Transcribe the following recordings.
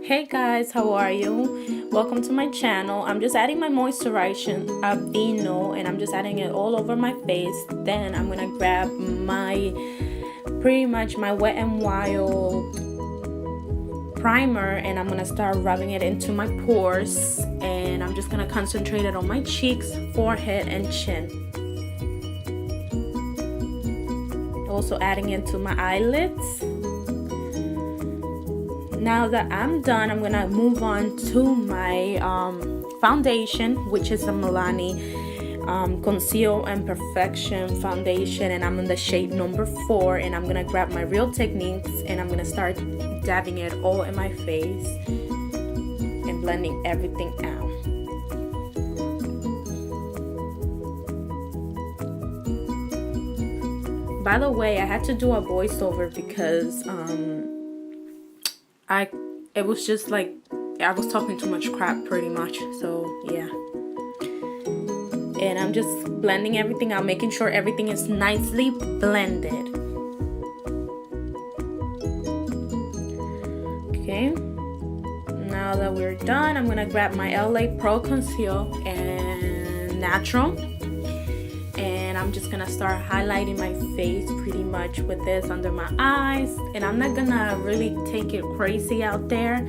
Hey guys, how are you? Welcome to my channel. I'm just adding my moisturization vino and I'm just adding it all over my face. Then I'm gonna grab my pretty much my Wet n Wild primer and I'm gonna start rubbing it into my pores, and I'm just gonna concentrate it on my cheeks, forehead, and chin. Also adding it to my eyelids. Now that I'm done, I'm gonna move on to my foundation, which is a Milani Conceal and Perfection foundation, and I'm in the shade number 4. And I'm gonna grab my Real Techniques and I'm gonna start dabbing it all in my face and blending everything out. By the way, I had to do a voiceover because it was just like I was talking too much crap pretty much, so yeah. And I'm just blending everything out, making sure everything is nicely blended. Okay, now that we're done, I'm gonna grab my LA Pro Conceal and Natural, and I'm just gonna start highlighting my face pretty much with this under my eyes. And I'm not gonna really take it crazy out there.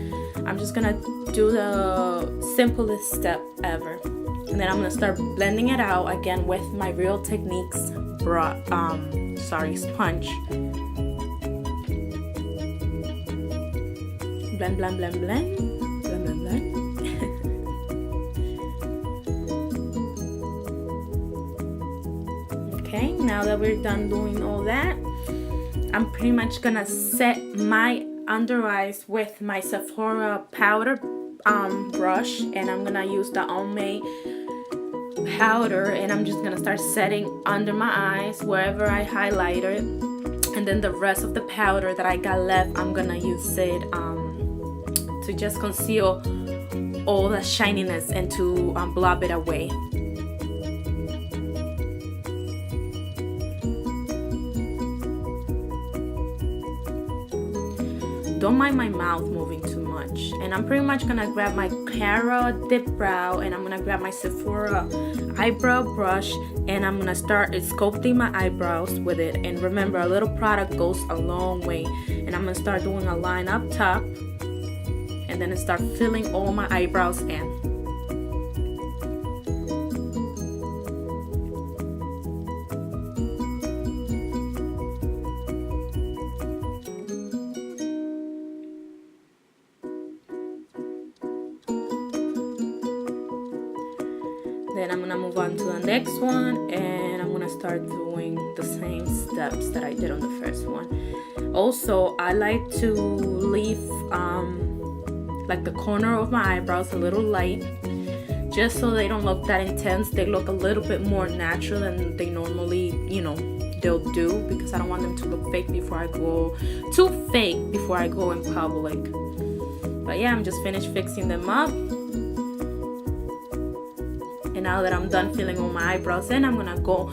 I'm just gonna do the simplest step ever, and then I'm gonna start blending it out again with my Real Techniques sponge. Blend, blend, blend, blend, blend, blend, blend. Okay, now that we're done doing all that, I'm pretty much gonna set my under eyes with my Sephora powder brush, and I'm gonna use the Almay powder, and I'm just gonna start setting under my eyes wherever I highlighted, and then the rest of the powder that I got left, I'm gonna use it to just conceal all the shininess and to blob it away. Don't mind my mouth moving too much. And I'm pretty much gonna grab my Cara Dip Brow, and I'm gonna grab my Sephora eyebrow brush, and I'm gonna start sculpting my eyebrows with it. And remember, a little product goes a long way. And I'm gonna start doing a line up top, and then start filling all my eyebrows in. Then I'm gonna move on to the next one, and I'm gonna start doing the same steps that I did on the first one. Also, I like to leave like the corner of my eyebrows a little light, just so they don't look that intense. They look a little bit more natural than they normally, they'll do, because I don't want them to look fake before I go in public. But yeah, I'm just finished fixing them up. And now that I'm done filling all my eyebrows in, I'm gonna go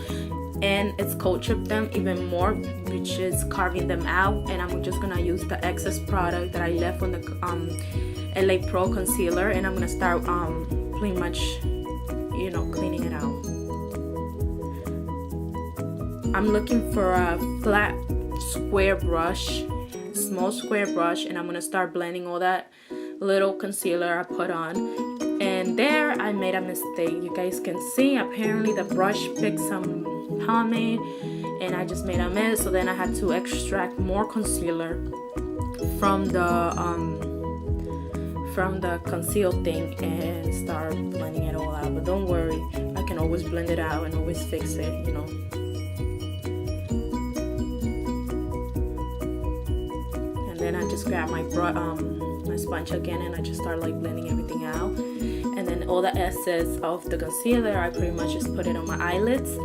and sculpt them even more, which is carving them out. And I'm just gonna use the excess product that I left on the LA Pro concealer, and I'm gonna start pretty much cleaning it out. I'm looking for a flat square brush, small square brush, and I'm gonna start blending all that little concealer I put on. And there I made a mistake. You guys can see, apparently the brush picked some pomade and I just made a mess. So then I had to extract more concealer from the conceal thing and start blending it all out. But don't worry, I can always blend it out and always fix it, And then I just grab my sponge again, and I just start like blending everything out. And then all the excess of the concealer, I pretty much just put it on my eyelids,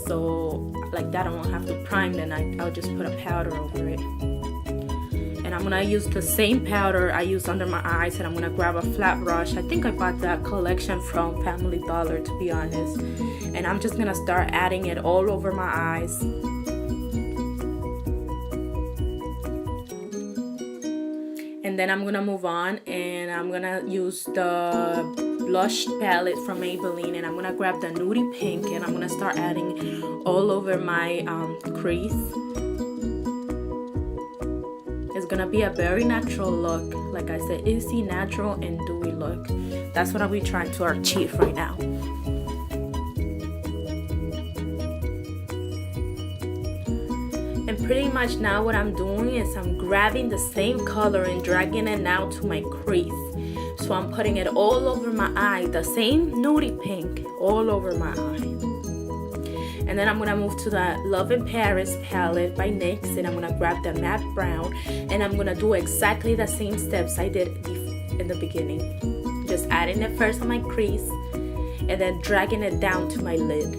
so like that I won't have to prime. Then I'll just put a powder over it. And I'm gonna use the same powder I use under my eyes, and I'm gonna grab a flat brush. I think I bought that collection from Family Dollar, to be honest. And I'm just gonna start adding it all over my eyes. And then I'm gonna move on, and I'm gonna use the blush palette from Maybelline, and I'm gonna grab the nudie pink, and I'm gonna start adding all over my crease. It's gonna be a very natural look. Like I said, easy, natural, and dewy look. That's what I'll be trying to achieve right now. And pretty much now what I'm doing is I'm grabbing the same color and dragging it now to my crease. So I'm putting it all over my eye, the same nudie pink all over my eye. And then I'm gonna move to the Love in Paris palette by NYX, and I'm gonna grab the matte brown, and I'm gonna do exactly the same steps I did in the beginning. Just adding it first on my crease and then dragging it down to my lid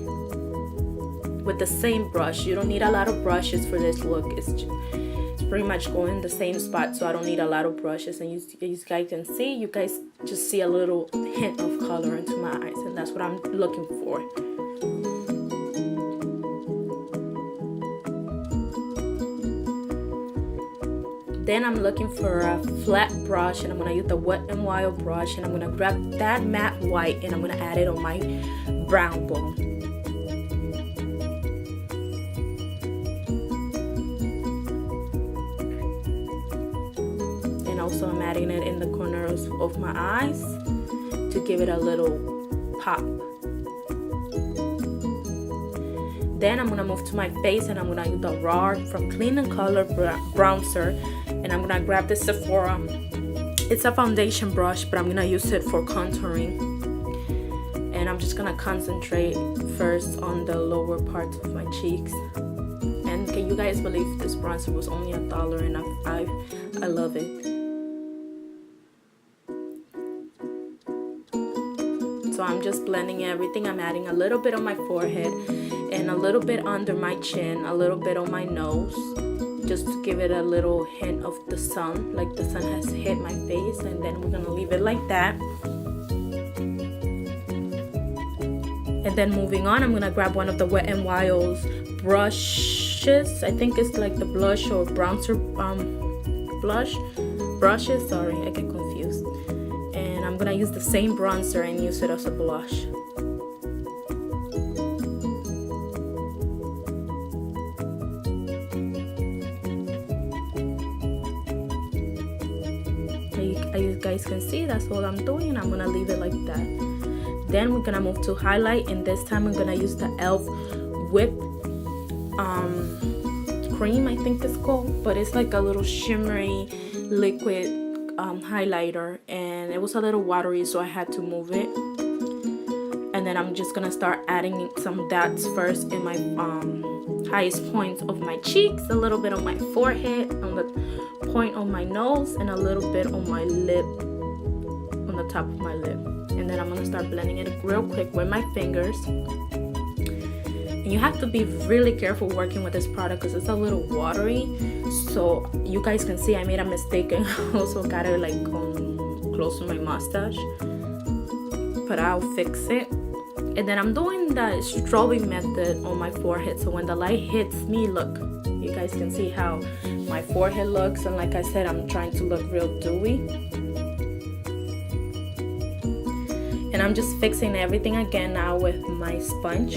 with the same brush. You don't need a lot of brushes for this look. It's pretty much going in the same spot, so I don't need a lot of brushes. And you guys can see, you guys just see a little hint of color into my eyes, and that's what I'm looking for. Then I'm looking for a flat brush, and I'm gonna use the Wet n Wild brush, and I'm gonna grab that matte white, and I'm gonna add it on my brown bone. And also I'm adding it in the corners of my eyes to give it a little pop. Then I'm gonna move to my face, and I'm gonna use the Raw from Clean and Color bronzer, and I'm gonna grab this Sephora. It's a foundation brush, but I'm gonna use it for contouring. And I'm just gonna concentrate first on the lower parts of my cheeks. And can you guys believe this bronzer was only $1, and I love it. So I'm just blending everything. I'm adding a little bit on my forehead and a little bit under my chin, a little bit on my nose, just to give it a little hint of the sun, like the sun has hit my face. And then we're gonna leave it like that. And then moving on, I'm gonna grab one of the Wet n Wild's brushes. I think it's like the blush or bronzer brushes. Sorry, I get confused. And I'm gonna use the same bronzer and use it as a blush. You guys can see that's what I'm doing, and I'm gonna leave it like that. Then we're gonna move to highlight, and this time I'm gonna use the e.l.f. Whip cream, I think it's called, but it's like a little shimmery liquid highlighter, and it was a little watery, so I had to move it. And then I'm just gonna start adding some dots first in my highest points of my cheeks, a little bit on my forehead, on the point on my nose, and a little bit on my lip, on the top of my lip. And then I'm gonna start blending it real quick with my fingers. And you have to be really careful working with this product because it's a little watery. So you guys can see I made a mistake and also got it like close to my mustache, but I'll fix it. And then I'm doing the strobing method on my forehead, so when the light hits me, look, you guys can see how my forehead looks. And like I said, I'm trying to look real dewy. And I'm just fixing everything again now with my sponge.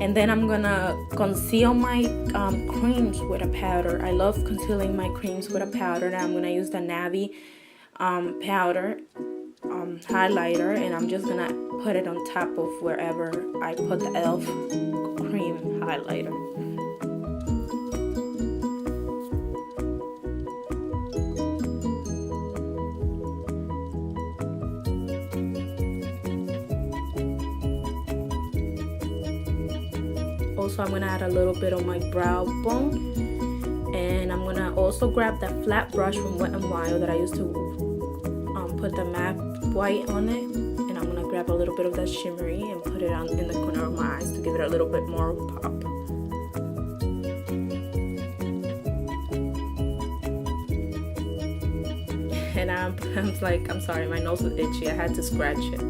And then I'm gonna conceal my creams with a powder. I love concealing my creams with a powder. And I'm gonna use the Navy powder highlighter, and I'm just gonna put it on top of wherever I put the e.l.f. cream highlighter. Also, I'm gonna add a little bit on my brow bone, and I'm gonna also grab that flat brush from Wet n Wild that I used to put the matte white on it, and I'm gonna grab a little bit of that shimmery and put it on in the corner of my eyes to give it a little bit more pop. And I'm sorry, my nose was itchy. I had to scratch it.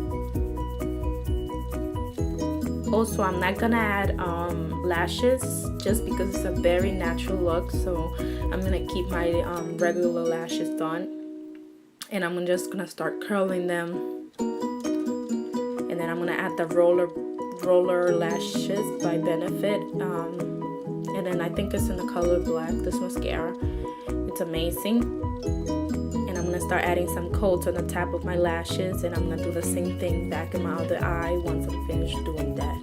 Also, I'm not gonna add lashes just because it's a very natural look, so I'm gonna keep my regular lashes done, and I'm just gonna start curling them, and then I'm gonna add the roller lashes by Benefit, and then I think it's in the color black, this mascara. It's amazing. And I'm gonna start adding some coats on the top of my lashes, and I'm gonna do the same thing back in my other eye once I'm finished doing that.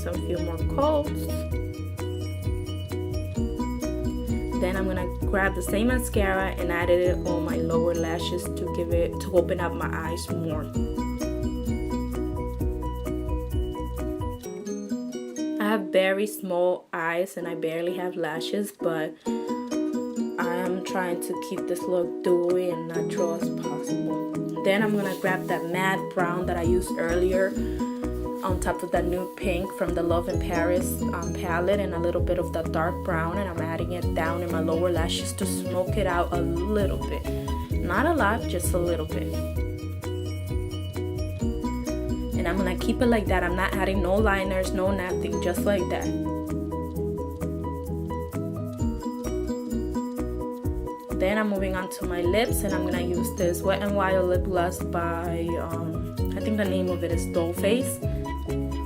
Some few more coats. Then I'm gonna grab the same mascara and add it on my lower lashes to open up my eyes more. I have very small eyes and I barely have lashes, but I am trying to keep this look dewy and natural as possible. Then I'm gonna grab that matte brown that I used earlier on top of that nude pink from the Love in Paris palette, and a little bit of that dark brown, and I'm adding it down in my lower lashes to smoke it out a little bit. Not a lot, just a little bit. And I'm gonna keep it like that. I'm not adding no liners, no nothing, just like that. Then I'm moving on to my lips, and I'm gonna use this Wet n Wild lip gloss by I think the name of it is Dollface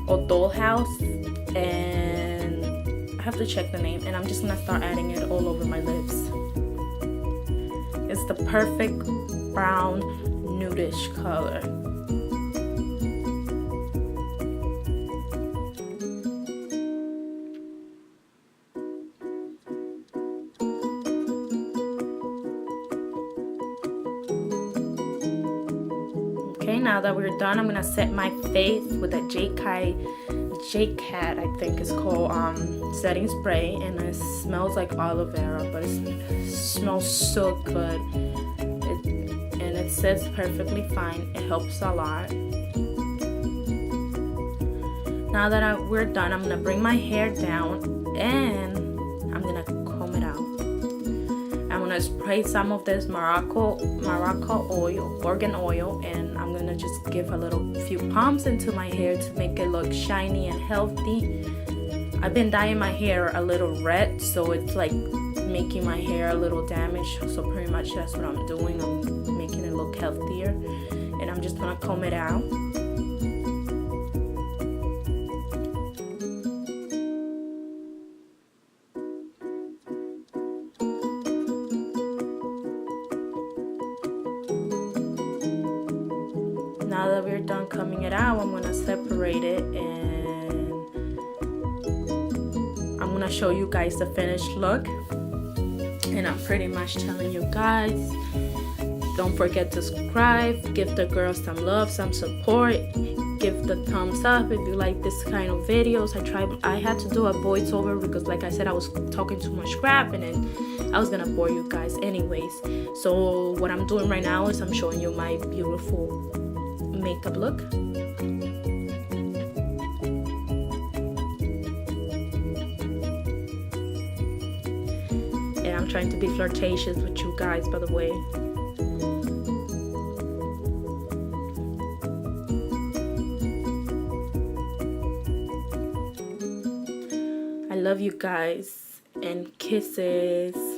or Dollhouse, and I have to check the name, and I'm just gonna start adding it all over my lips. It's the perfect brown nudish color. Okay, now that we're done, I'm gonna set my face with a J-Cat, I think it's called, setting spray, and it smells like aloe vera, but it smells so good. And it sets perfectly fine. It helps a lot. Now that we're done, I'm gonna bring my hair down and I'm gonna comb it out. I'm gonna spray some of this Morocco oil, organ oil, and I'm gonna just give a few pumps into my hair to make it look shiny and healthy. I've been dyeing my hair a little red, so it's like making my hair a little damaged. So pretty much that's what I'm doing. I'm making it look healthier, and I'm just gonna comb it out. Now that we're done combing it out, I'm gonna separate it, and I'm gonna show you guys the finished look. And I'm pretty much telling you guys, don't forget to subscribe, give the girl some love, some support, give the thumbs up if you like this kind of videos. I had to do a voiceover because, like I said, I was talking too much crap and then I was gonna bore you guys anyways. So what I'm doing right now is I'm showing you my beautiful makeup look. And I'm trying to be flirtatious with you guys, by the way. I love you guys, and kisses.